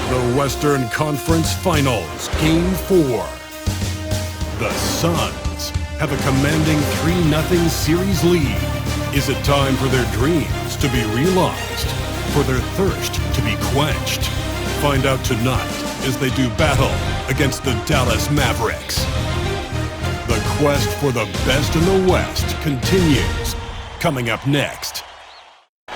The Western Conference Finals, Game 4. The Suns have a commanding 3-0 series lead. Is it time for their dreams to be realized? For their thirst to be quenched? Find out tonight as they do battle against the Dallas Mavericks. The quest for the best in the West continues. Coming up next.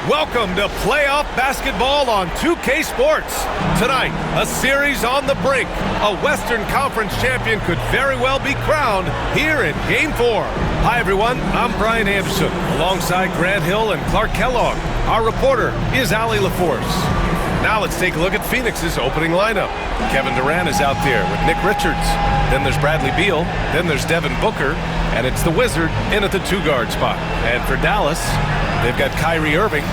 Welcome to playoff basketball on 2K Sports. Tonight, a series on the brink. A Western Conference champion could very well be crowned here in Game 4. Hi, everyone. I'm Brian Anderson, alongside Grant Hill and Clark Kellogg. Our reporter is Allie LaForce. Now let's take a look at Phoenix's opening lineup. Kevin Durant is out there with Nick Richards. Then there's Bradley Beal. Then there's Devin Booker. And it's the Wizard in at the 2-guard spot. And for Dallas, they've got Kyrie Irving.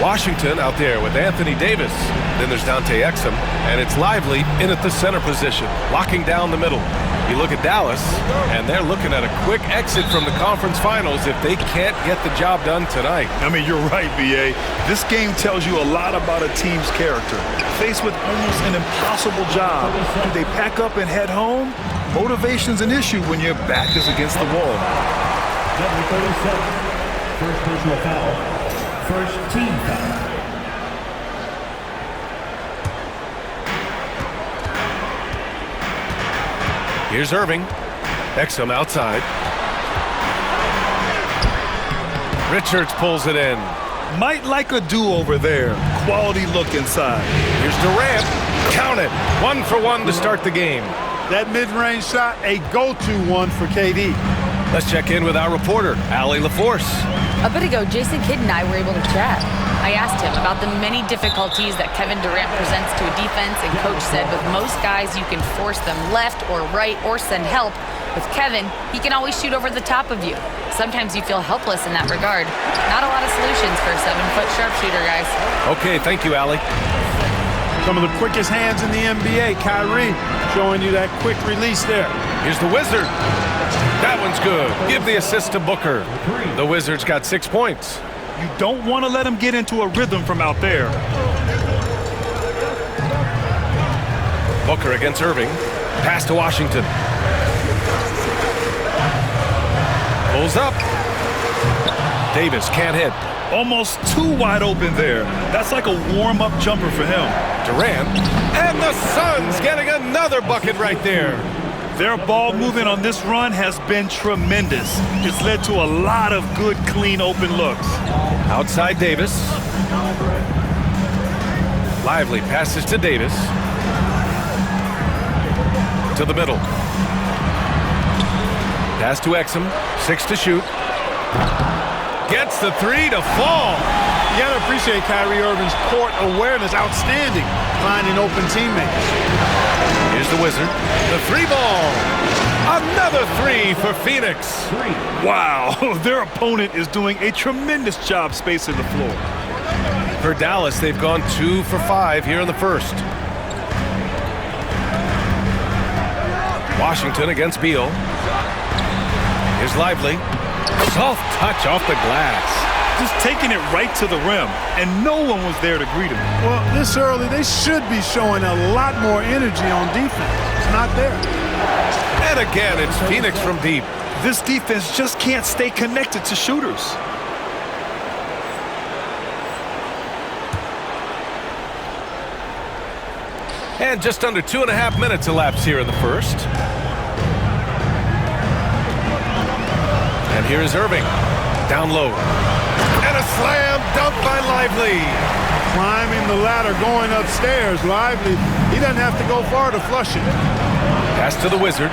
Washington out there with Anthony Davis. Then there's Dante Exum. And it's Lively in at the center position, locking down the middle. You look at Dallas, and they're looking at a quick exit from the conference finals if they can't get the job done tonight. I mean, you're right, B.A. This game tells you a lot about a team's character. Faced with almost an impossible job, do they pack up and head home? Motivation's an issue when your back is against the wall. Number 37, first personal foul, first team foul. Here's Irving. Exum outside. Richards pulls it in. Might like a do-over there. Quality look inside. Here's Durant. Count it. 1 for 1 to start the game. That mid-range shot, a go-to one for KD. Let's check in with our reporter, Allie LaForce. A bit ago, Jason Kidd and I were able to chat. I asked him about the many difficulties that Kevin Durant presents to a defense, and Coach said with most guys, you can force them left or right or send help. With Kevin, he can always shoot over the top of you. Sometimes you feel helpless in that regard. Not a lot of solutions for a 7-foot sharpshooter, guys. Okay, thank you, Allie. Some of the quickest hands in the NBA. Kyrie showing you that quick release there. Here's the Wizard. That one's good. Give the assist to Booker. The Wizards got 6 points. You don't want to let him get into a rhythm from out there. Booker against Irving. Pass to Washington. Pulls up. Davis can't hit. Almost too wide open there. That's like a warm-up jumper for him. Durant. And the Suns getting another bucket right there. Their ball movement on this run has been tremendous. It's led to a lot of good, clean, open looks. Outside Davis. Lively passes to Davis. To the middle. Pass to Exum. 6 to shoot. Gets the 3 to fall. You got to appreciate Kyrie Irving's court awareness. Outstanding. Finding open teammates. Here's the Wizard. The 3-ball. Another 3 for Phoenix. Wow, their opponent is doing a tremendous job spacing the floor. For Dallas, they've gone 2 for 5 here in the first. Washington against Beal. Here's Lively. Soft touch off the glass. Just taking it right to the rim, and no one was there to greet him. Well, this early, they should be showing a lot more energy on defense. It's not there. And again, it's Phoenix from deep. This defense just can't stay connected to shooters. And just under 2.5 minutes elapsed here in the first. And here is Irving. Down low. And a slam dunk by Lively. Climbing the ladder, going upstairs. Lively, he doesn't have to go far to flush it. Pass to the Wizard.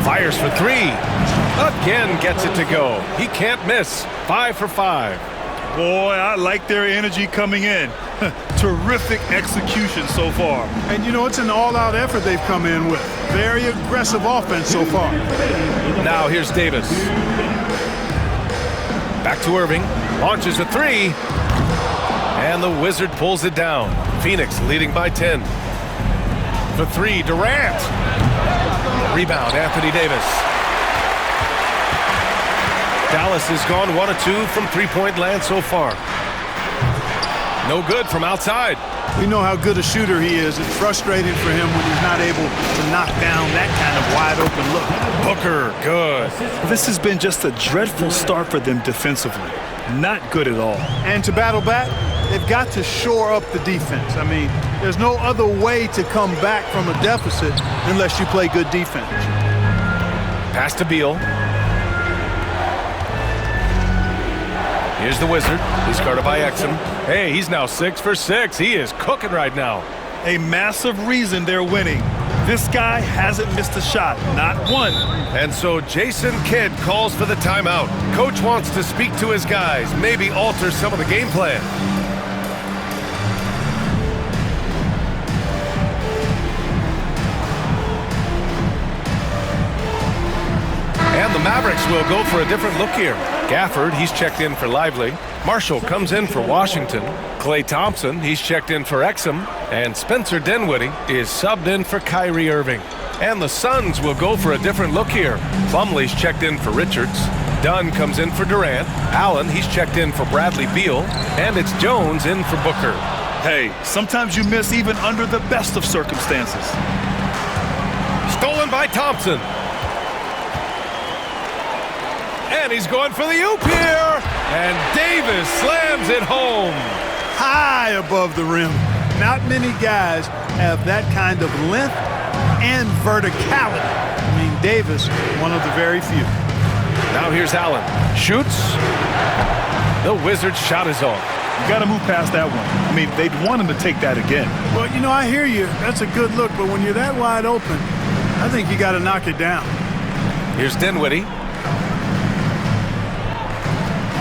Fires for 3. Again gets it to go. He can't miss. 5 for 5. Boy, I like their energy coming in. Terrific execution so far. And you know, it's an all-out effort they've come in with. Very aggressive offense so far. Now here's Davis. Back to Irving. Launches a 3. And the Wizard pulls it down. Phoenix leading by 10. For 3, Durant. Rebound, Anthony Davis. Dallas has gone 1 of 2 from three-point land so far. No good from outside. We know how good a shooter he is. It's frustrating for him when he's not able to knock down that kind of wide-open look. Booker, good. This has been just a dreadful start for them defensively. Not good at all. And to battle back, they've got to shore up the defense. I mean, there's no other way to come back from a deficit unless you play good defense. Pass to Beal. Here's the Wizard. He's guarded by Exum. Hey, he's now 6 for 6. He is cooking right now. A massive reason they're winning. This guy hasn't missed a shot, not one. And so Jason Kidd calls for the timeout. Coach wants to speak to his guys, maybe alter some of the game plan. And the Mavericks will go for a different look here. Gafford, he's checked in for Lively. Marshall comes in for Washington. Klay Thompson, he's checked in for Exum. And Spencer Dinwiddie is subbed in for Kyrie Irving. And the Suns will go for a different look here. Plumlee's checked in for Richards. Dunn comes in for Durant. Allen, he's checked in for Bradley Beal. And it's Jones in for Booker. Hey, sometimes you miss even under the best of circumstances. Stolen by Thompson. And he's going for the oop here. And Davis slams it home. High above the rim. Not many guys have that kind of length and verticality. I mean, Davis, one of the very few. Now here's Allen. Shoots. The Wizards' shot is off. You got to move past that one. I mean, they'd want him to take that again. Well, you know, I hear you. That's a good look, but when you're that wide open, I think you got to knock it down. Here's Dinwiddie.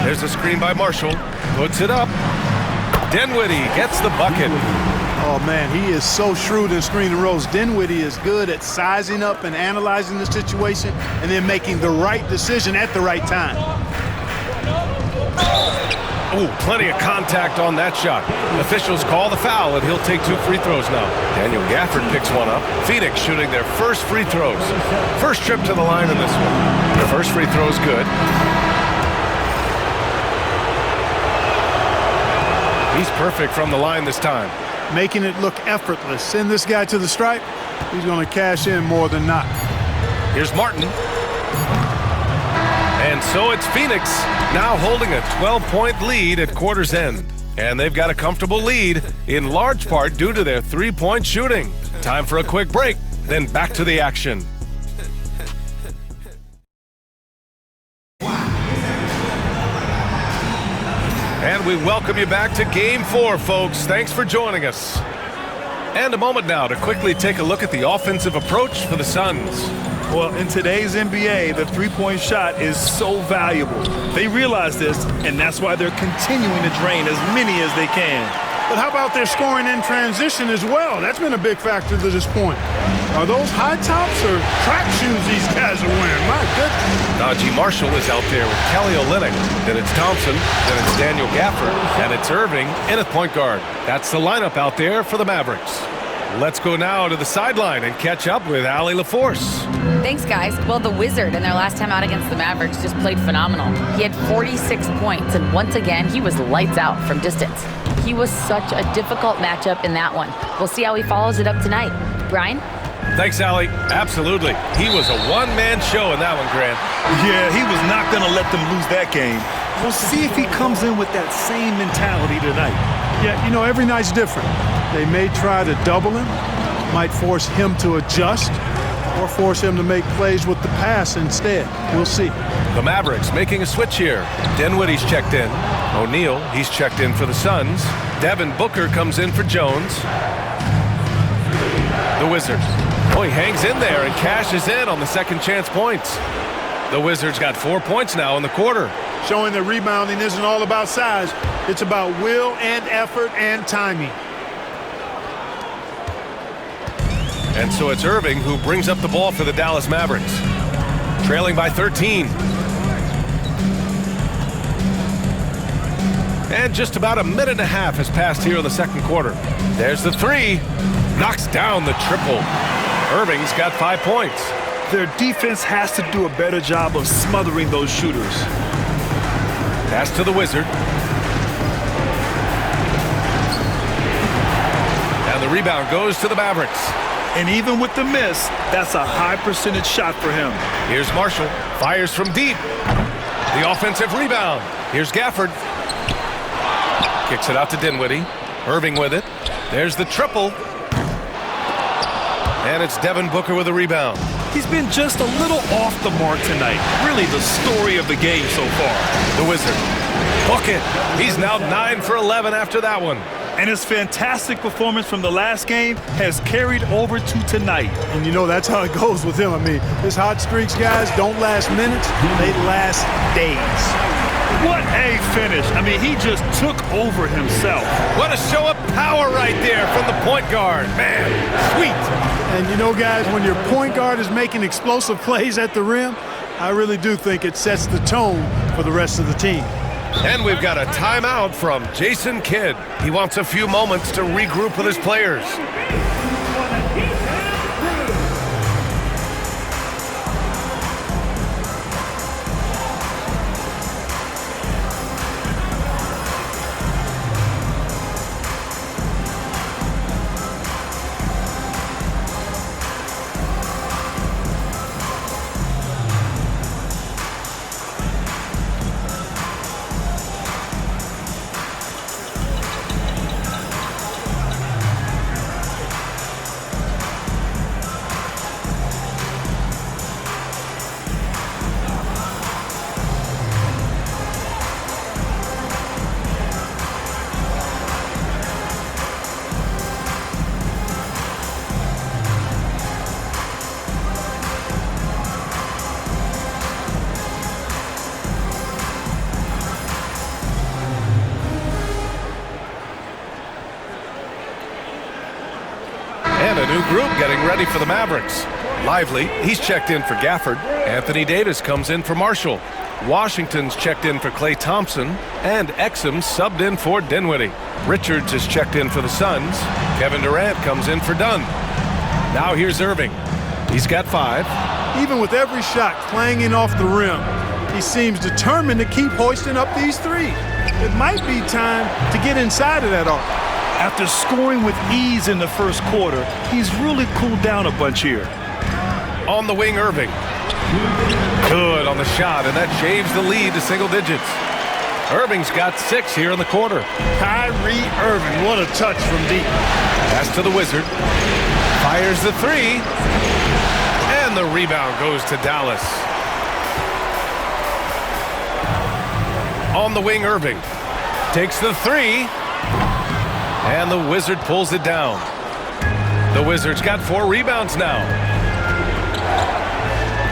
There's a screen by Marshall. Puts it up. Dinwiddie gets the bucket. Oh, man, he is so shrewd in screen and rolls. Dinwiddie is good at sizing up and analyzing the situation and then making the right decision at the right time. Ooh, plenty of contact on that shot. Officials call the foul, and he'll take 2 free throws now. Daniel Gafford picks one up. Phoenix shooting their first free throws. First trip to the line in this one. The first free throw is good. He's perfect from the line this time. Making it look effortless. Send this guy to the stripe. He's going to cash in more than not. Here's Martin. And so it's Phoenix now holding a 12-point lead at quarter's end. And they've got a comfortable lead in large part due to their three-point shooting. Time for a quick break, then back to the action. And we welcome you back to Game 4, folks. Thanks for joining us. And a moment now to quickly take a look at the offensive approach for the Suns. Well, in today's NBA, the three-point shot is so valuable. They realize this, and that's why they're continuing to drain as many as they can. But how about their scoring in transition as well? That's been a big factor to this point. Are those high tops or track shoes these guys are wearing? My goodness. Najee Marshall is out there with Kelly Olynyk. Then it's Thompson. Then it's Daniel Gafford. And it's Irving in at point guard. That's the lineup out there for the Mavericks. Let's go now to the sideline and catch up with Allie LaForce. Thanks, guys. Well, the Wizard in their last time out against the Mavericks just played phenomenal. He had 46 points, and once again, he was lights out from distance. He was such a difficult matchup in that one. We'll see how he follows it up tonight. Brian? Thanks, Allie. Absolutely. He was a one-man show in that one, Grant. Yeah, he was not going to let them lose that game. We'll see if he comes in with that same mentality tonight. Yeah, you know, every night's different. They may try to double him, might force him to adjust, or force him to make plays with the pass instead. We'll see. The Mavericks making a switch here. Dinwiddie's checked in. O'Neal, he's checked in for the Suns. Devin Booker comes in for Jones. The Wizards. Oh, he hangs in there and cashes in on the second chance points. The Wizards got 4 points now in the quarter. Showing that rebounding isn't all about size. It's about will and effort and timing. And so it's Irving who brings up the ball for the Dallas Mavericks. Trailing by 13. And just about a minute and a half has passed here in the second quarter. There's the three. Knocks down the triple. Irving's got 5 points. Their defense has to do a better job of smothering those shooters. Pass to the Wizard. the rebound goes to the Mavericks. And even with the miss, that's a high percentage shot for him. Here's Marshall. Fires from deep. The offensive rebound. Here's Gafford. Kicks it out to Dinwiddie. Irving with it. There's the triple. And it's Devin Booker with a rebound. He's been just a little off the mark tonight. Really the story of the game so far. The Wizard. Book it. He's now 9 for 11 after that one. And his fantastic performance from the last game has carried over to tonight. And you know that's how it goes with him. I mean, his hot streaks, guys, don't last minutes. They last days. What a finish. I mean, he just took over himself. What a show of power right there from the point guard. Man, sweet. And you know, guys, when your point guard is making explosive plays at the rim, I really do think it sets the tone for the rest of the team. And we've got a timeout from Jason Kidd. He wants a few moments to regroup with his players. And a new group getting ready for the Mavericks. Lively, he's checked in for Gafford. Anthony Davis comes in for Marshall. Washington's checked in for Klay Thompson. And Exum subbed in for Dinwiddie. Richards is checked in for the Suns. Kevin Durant comes in for Dunn. Now here's Irving. He's got 5. Even with every shot clanging off the rim, he seems determined to keep hoisting up these threes. It might be time to get inside of that arc. After scoring with ease in the first quarter, he's really cooled down a bunch here. On the wing, Irving. Good on the shot, and that shaves the lead to single digits. Irving's got 6 here in the quarter. Kyrie Irving, what a touch from deep. Pass to the Wizard. Fires the 3. And the rebound goes to Dallas. On the wing, Irving. Takes the 3. And the Wizard pulls it down. The Wizard's got 4 rebounds now.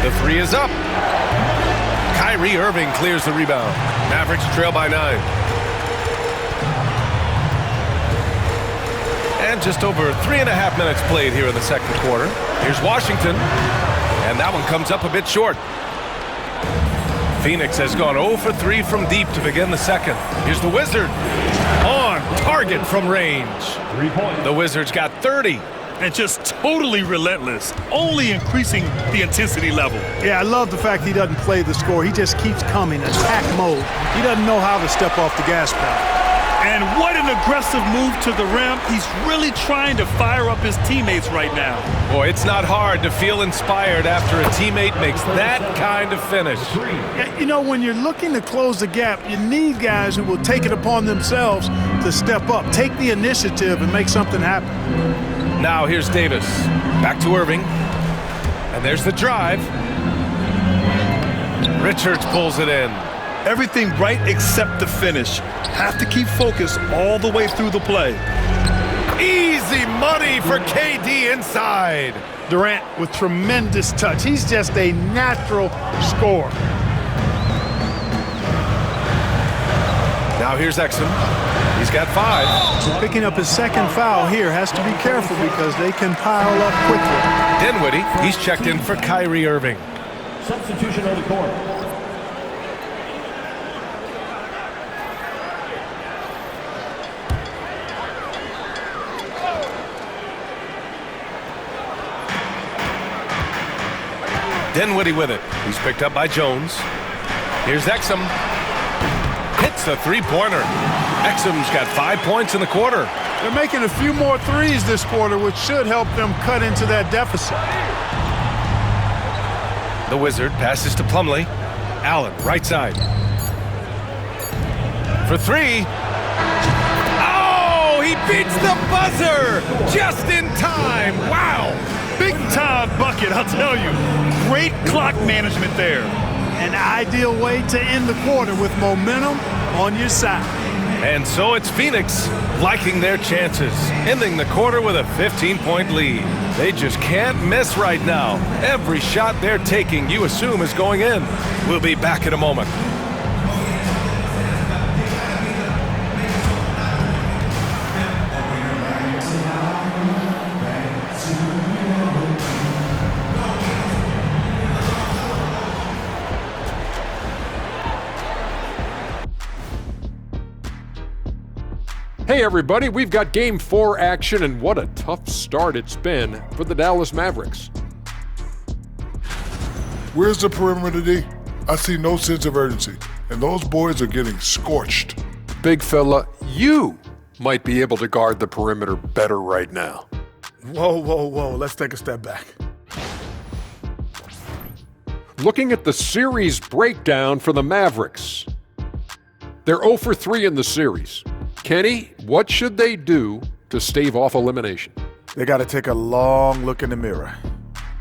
The 3 is up. Kyrie Irving clears the rebound. Mavericks trail by 9. And just over 3.5 minutes played here in the second quarter. Here's Washington. And that one comes up a bit short. Phoenix has gone 0 for 3 from deep to begin the second. Here's the Wizard. On target from range. 3 points. The Wizards got 30. And just totally relentless, only increasing the intensity level. Yeah, I love the fact he doesn't play the score. He just keeps coming, attack mode. He doesn't know how to step off the gas pedal. And what an aggressive move to the rim. He's really trying to fire up his teammates right now. Boy, it's not hard to feel inspired after a teammate makes that kind of finish. Yeah, you know, when you're looking to close the gap, you need guys who will take it upon themselves to step up, take the initiative, and make something happen. Now here's Davis. Back to Irving. And there's the drive. Richards pulls it in. Everything right except the finish. Have to keep focus all the way through the play. Easy money for KD inside. Durant with tremendous touch. He's just a natural scorer. Now here's Exum. He's got 5. Picking up his second foul here. Has to be careful because they can pile up quickly. Dinwiddie, he's checked in for Kyrie Irving. Substitution on the court. Dinwiddie with it. He's picked up by Jones. Here's Exum. Hits the 3-pointer. Exum's got 5 points in the quarter. They're making a few more threes this quarter, which should help them cut into that deficit. The Wizard passes to Plumlee. Allen, right side. For three. Oh, he beats the buzzer just in time. Wow. Big time bucket, I'll tell you. Great clock management there. An ideal way to end the quarter with momentum on your side. And so it's Phoenix liking their chances, ending the quarter with a 15-point lead. They just can't miss right now. Every shot they're taking, you assume, is going in. We'll be back in a moment. Hey everybody, we've got Game 4 action, and what a tough start it's been for the Dallas Mavericks. Where's the perimeter, D? I see no sense of urgency, and those boys are getting scorched. Big fella, you might be able to guard the perimeter better right now. Whoa. Let's take a step back. Looking at the series breakdown for the Mavericks. They're 0 for 3 in the series. Kenny, what should they do to stave off elimination? They got to take a long look in the mirror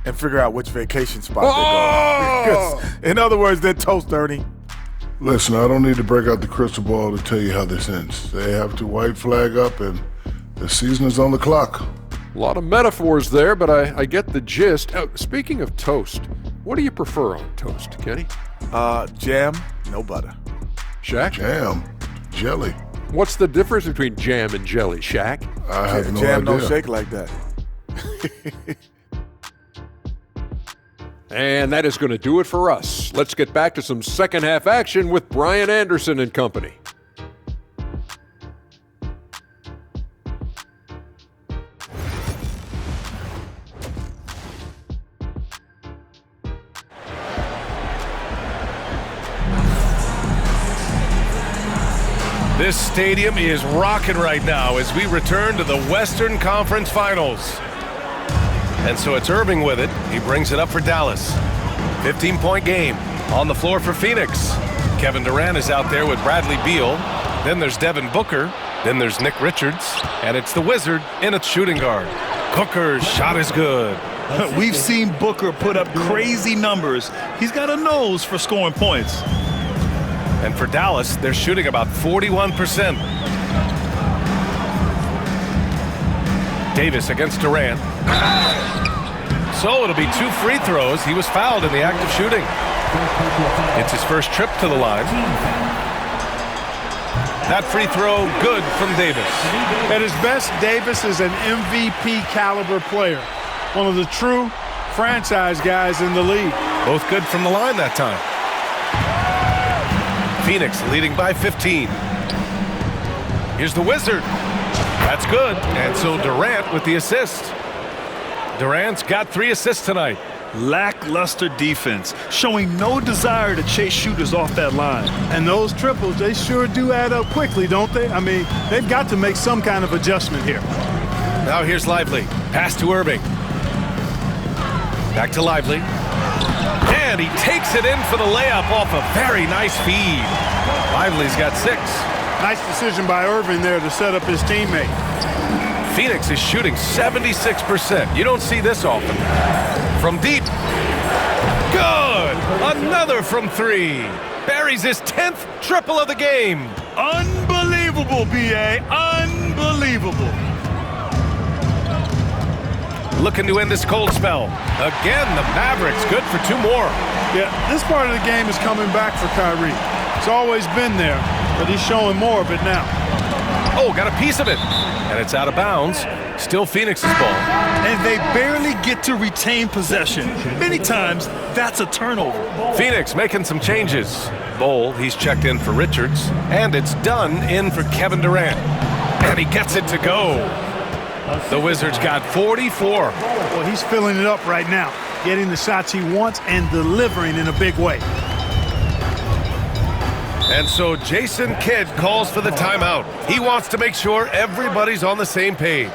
and figure out which vacation spot they're going. Because, in other words, they're toast, Ernie. Listen, I don't need to break out the crystal ball to tell you how this ends. They have to white flag up, and the season is on the clock. A lot of metaphors there, but I get the gist. Speaking of toast, what do you prefer on toast, Kenny? Jam, no butter. Shaq? Jam, jelly. What's the difference between jam and jelly, Shaq? I have no Jam idea. don't shake like that. And that is going to do it for us. Let's get back to some second half action with Brian Anderson and company. This stadium is rocking right now as we return to the Western Conference Finals. And so it's Irving with it. He brings it up for Dallas. 15-point game on the floor for Phoenix. Kevin Durant is out there with Bradley Beal. Then there's Devin Booker. Then there's Nick Richards. And it's the Wizard in its shooting guard. Booker's shot is good. We've seen Booker put up crazy numbers. He's got a nose for scoring points. And for Dallas, they're shooting about 41%. Davis against Durant. So it'll be 2 free throws. He was fouled in the act of shooting. It's his first trip to the line. That free throw good from Davis. At his best, Davis is an MVP caliber player. One of the true franchise guys in the league. Both good from the line that time. Phoenix leading by 15. Here's the Wizard. That's good. And so Durant with the assist. Durant's got 3 assists tonight. Lackluster defense, showing no desire to chase shooters off that line. And those triples, they sure do add up quickly, don't they? I mean, they've got to make some kind of adjustment here. Now here's Lively. Pass to Irving. Back to Lively. And he takes it in for the layup off a very nice feed. Lively's got 6. Nice decision by Irving there to set up his teammate. Phoenix is shooting 76%. You don't see this often. From deep. Good! Another from 3. Buries his 10th triple of the game. Unbelievable, B.A. Unbelievable. Looking to end this cold spell. Again, the Mavericks good for 2 more. Yeah, this part of the game is coming back for Kyrie. It's always been there, but he's showing more of it now. Oh, got a piece of it. And it's out of bounds. Still Phoenix's ball. And they barely get to retain possession. Many times, that's a turnover. Phoenix making some changes. Bowl, he's checked in for Richards. And it's done in for Kevin Durant. And he gets it to go. The Wizards got 44. Well, he's filling it up right now, getting the shots he wants and delivering in a big way. And so Jason Kidd calls for the timeout. He wants to make sure everybody's on the same page.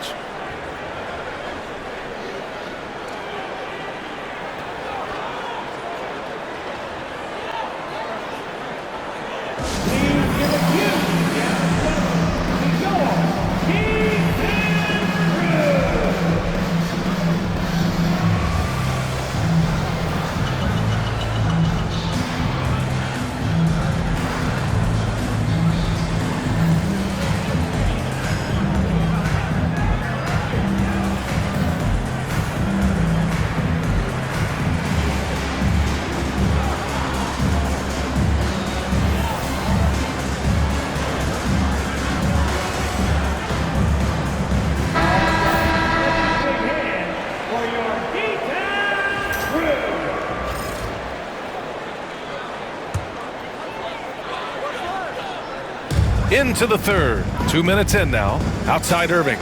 Into the third. 2 minutes in now. Outside Irving.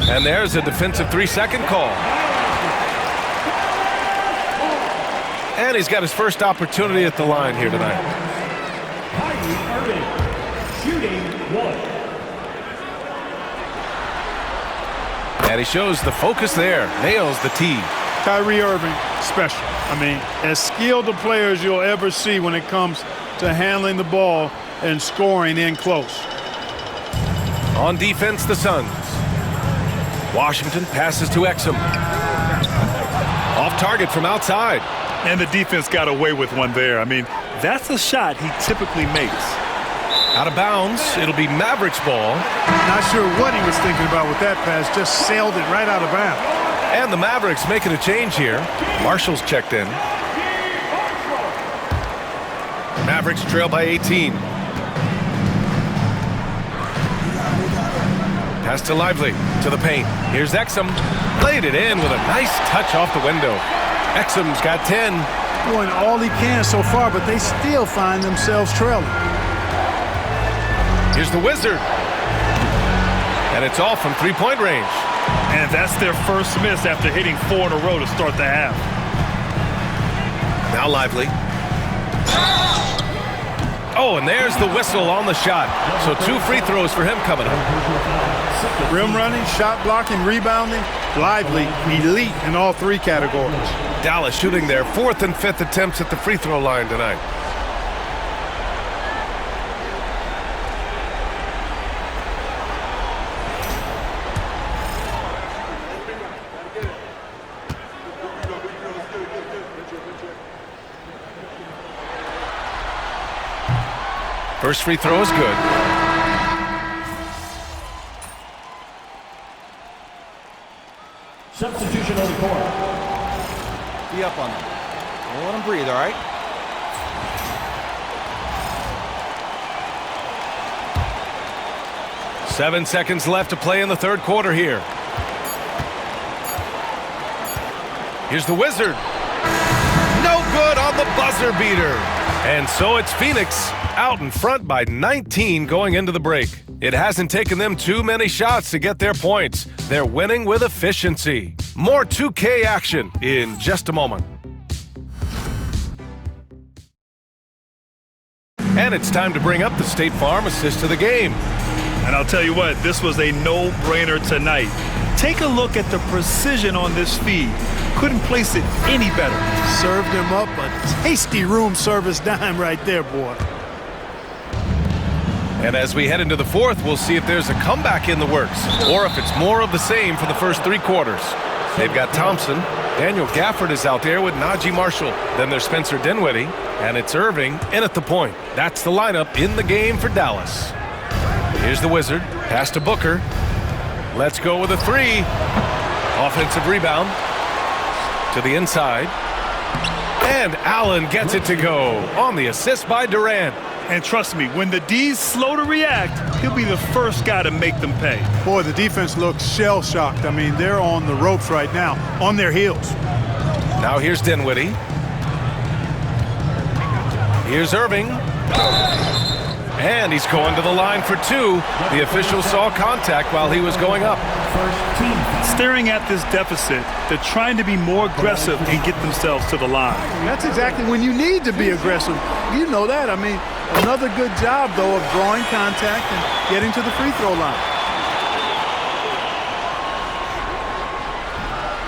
And there's a defensive 3-second call. And he's got his first opportunity at the line here tonight. Irving, shooting 1. And he shows the focus there. Nails the tee. Kyrie Irving, special. I mean, as skilled a player as you'll ever see when it comes to handling the ball and scoring in close. On defense, the Suns. Washington passes to Exum. Off target from outside. And the defense got away with one there. I mean, that's a shot he typically makes. Out of bounds. It'll be Mavericks ball. Not sure what he was thinking about with that pass. Just sailed it right out of bounds. And the Mavericks making a change here. Marshall's checked in. Mavericks trail by 18. Pass to Lively, to the paint. Here's Exum. Played it in with a nice touch off the window. Exum's got 10. Doing all he can so far, but they still find themselves trailing. Here's the Wizard. And it's all from three-point range. And that's their first miss after hitting 4 in a row to start the half. Now Lively. Oh, and there's the whistle on the shot. So 2 free throws for him coming up. Rim running, shot blocking, rebounding, Lively, elite in all 3 categories. Dallas shooting their 4th and 5th attempts at the free throw line tonight. First free throw is good. Substitution on the court. Be up on them. Don't let them breathe, all right? Seven seconds left to play in the third quarter here. Here's the Wizard. No good on the buzzer beater. And so it's Phoenix out in front by 19 going into the break. It hasn't taken them too many shots to get their points. They're winning with efficiency. More 2K action in just a moment. And it's time to bring up the State Farm assist of the game. And I'll tell you what, this was a no-brainer tonight. Take a look at the precision on this feed. Couldn't place it any better. Served him up a tasty room service dime right there, boy. And as we head into the fourth, we'll see if there's a comeback in the works or if it's more of the same for the first 3 quarters. They've got Thompson. Daniel Gafford is out there with Najee Marshall. Then there's Spencer Dinwiddie, and it's Irving in at the point. That's the lineup in the game for Dallas. Here's the Wizard. Pass to Booker. Let's go with a 3. Offensive rebound to the inside. And Allen gets it to go on the assist by Durant. And trust me, when the D's slow to react, he'll be the first guy to make them pay. Boy, the defense looks shell-shocked. I mean, they're on the ropes right now, on their heels. Now here's Dinwiddie. Here's Irving. And he's going to the line for two. The official saw contact while he was going up. Staring at this deficit, they're trying to be more aggressive and get themselves to the line. That's exactly when you need to be aggressive. You know that. I mean, another good job, though, of drawing contact and getting to the free throw line.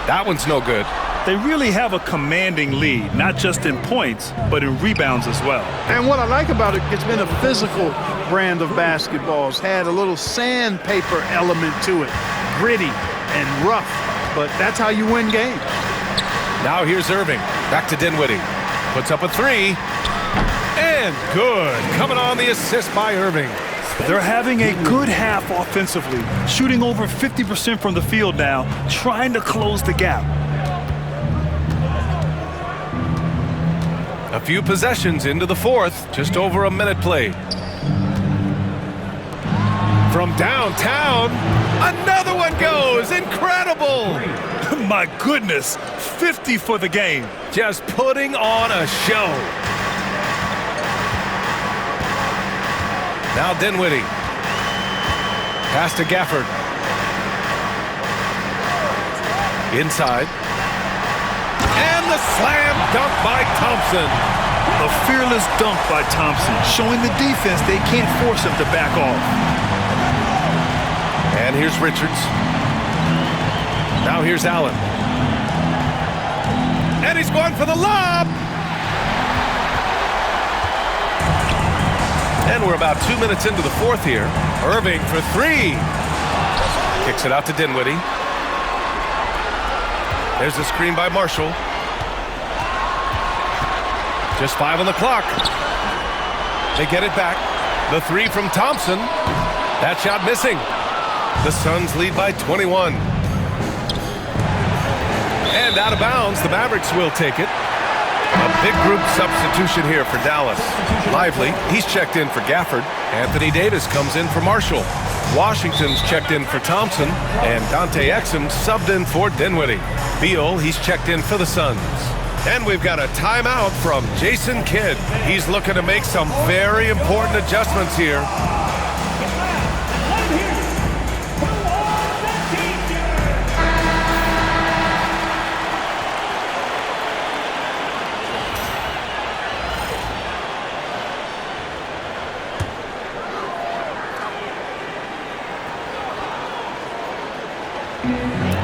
That one's no good. They really have a commanding lead, not just in points, but in rebounds as well. And what I like about it, it's been a physical brand of basketball. It's had a little sandpaper element to it, gritty and rough, but that's how you win games. Now here's Irving, back to Dinwiddie. Puts up a three, and good. Coming on the assist by Irving. They're having a good half offensively, shooting over 50% from the field now, trying to close the gap. A few possessions into the fourth, just over a minute played. From downtown, another one goes. Incredible! My goodness, 50 for the game. Just putting on a show. Now Dinwiddie. Pass to Gafford. Inside. And the slam dunk by Thompson. A fearless dunk by Thompson, showing the defense they can't force him to back off. And here's Richards. Now here's Allen. And he's going for the lob. And we're about 2 minutes into the fourth here. Irving for three. Kicks it out to Dinwiddie. There's the screen by Marshall. Just 5 on the clock. They get it back. The three from Thompson. That shot missing. The Suns lead by 21. And out of bounds, the Mavericks will take it. A big group substitution here for Dallas. Lively, he's checked in for Gafford. Anthony Davis comes in for Marshall. Washington's checked in for Thompson. And Dante Exum subbed in for Dinwiddie. Beal, he's checked in for the Suns. And we've got a timeout from Jason Kidd. He's looking to make some very important adjustments here.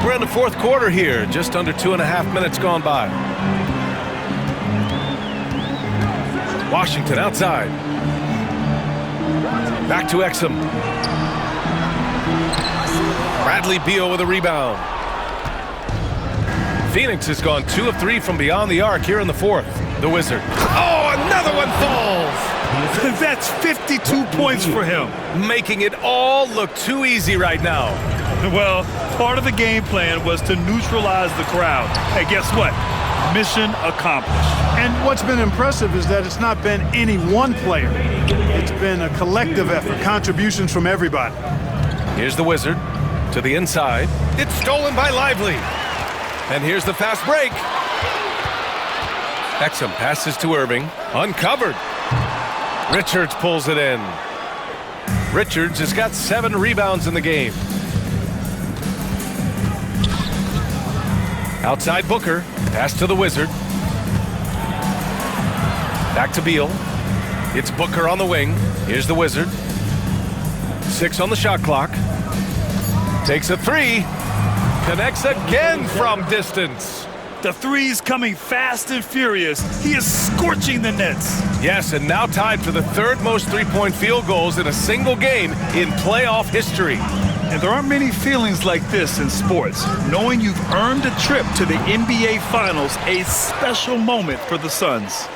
We're in the fourth quarter here, just under 2.5 minutes gone by. Washington outside. Back to Exum. Bradley Beal with a rebound. Phoenix has gone 2 of 3 from beyond the arc here in the fourth. The Wizard. Oh, another one falls! That's 52 points for him. Making it all look too easy right now. Well, part of the game plan was to neutralize the crowd. Hey, guess what? Mission accomplished. And what's been impressive is that it's not been any one player. It's been a collective effort, contributions from everybody. Here's the Wizard to the inside. It's stolen by Lively. And here's the fast break. Exum passes to Irving. Uncovered. Richards pulls it in. Richards has got 7 rebounds in the game. Outside Booker. Pass to the Wizard. Back to Beal. It's Booker on the wing. Here's the Wizard. 6 on the shot clock. Takes a three. Connects again from distance. The three's coming fast and furious. He is scorching the nets. Yes, and now tied for the 3rd most three-point field goals in a single game in playoff history. And there aren't many feelings like this in sports. Knowing you've earned a trip to the NBA Finals, a special moment for the Suns.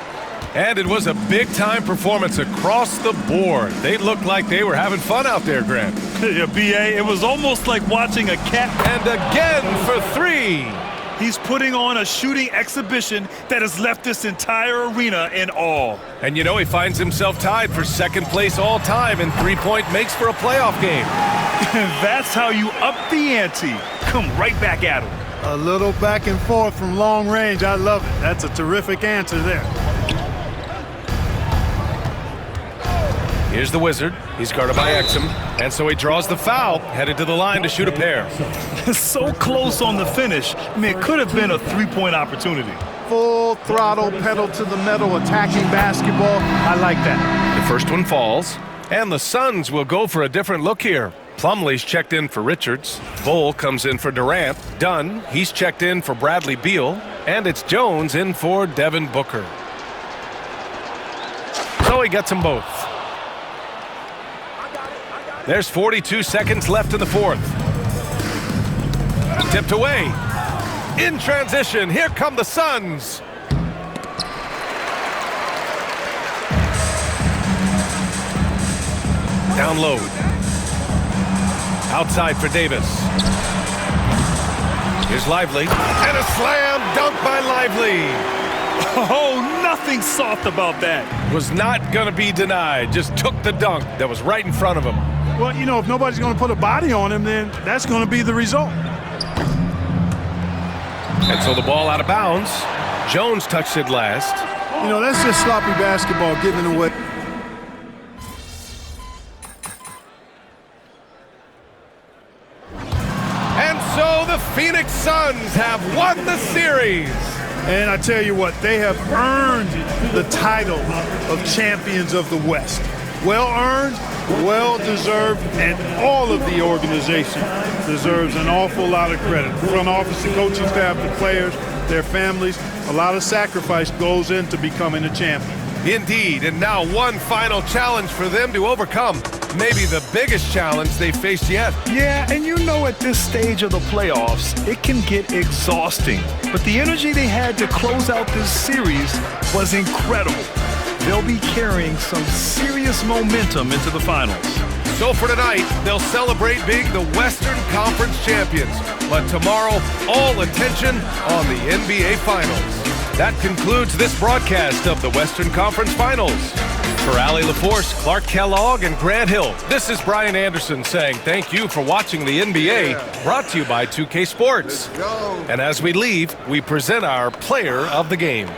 And it was a big-time performance across the board. They looked like they were having fun out there, Grant. Yeah, B.A., it was almost like watching a cat. And again for three. He's putting on a shooting exhibition that has left this entire arena in awe. And you know, he finds himself tied for 2nd place all time in three-point makes for a playoff game. That's how you up the ante. Come right back at him. A little back and forth from long range. I love it. That's a terrific answer there. Here's the Wizard. He's guarded by Exum, and so he draws the foul, headed to the line to shoot a pair. So close on the finish. I mean, it could have been a three-point opportunity. Full throttle, pedal to the metal, attacking basketball. I like that. The first one falls, and the Suns will go for a different look here. Plumlee's checked in for Richards. Bull comes in for Durant. Dunn, he's checked in for Bradley Beal. And it's Jones in for Devin Booker. So he gets them both. There's 42 seconds left in the fourth. Tipped away. In transition, here come the Suns. Down low. Outside for Davis. Here's Lively. And a slam dunk by Lively. Oh, nothing soft about that. Was not going to be denied. Just took the dunk that was right in front of him. Well, you know, if nobody's going to put a body on him, then that's going to be the result. And so the ball out of bounds. Jones touched it last. You know, that's just sloppy basketball giving away. And so the Phoenix Suns have won the series. And I tell you what, they have earned the title of champions of the West. Well earned, well deserved, and all of the organization deserves an awful lot of credit. The front office, the coaching staff, the players, their families, a lot of sacrifice goes into becoming a champion. Indeed, and now one final challenge for them to overcome. Maybe the biggest challenge they've faced yet. Yeah, and you know at this stage of the playoffs, it can get exhausting. But the energy they had to close out this series was incredible. They'll be carrying some serious momentum into the finals. So for tonight, they'll celebrate being the Western Conference champions. But tomorrow, all attention on the NBA Finals. That concludes this broadcast of the Western Conference Finals. For Allie LaForce, Clark Kellogg, and Grant Hill, this is Brian Anderson saying thank you for watching the NBA, brought to you by 2K Sports. And as we leave, we present our player of the game.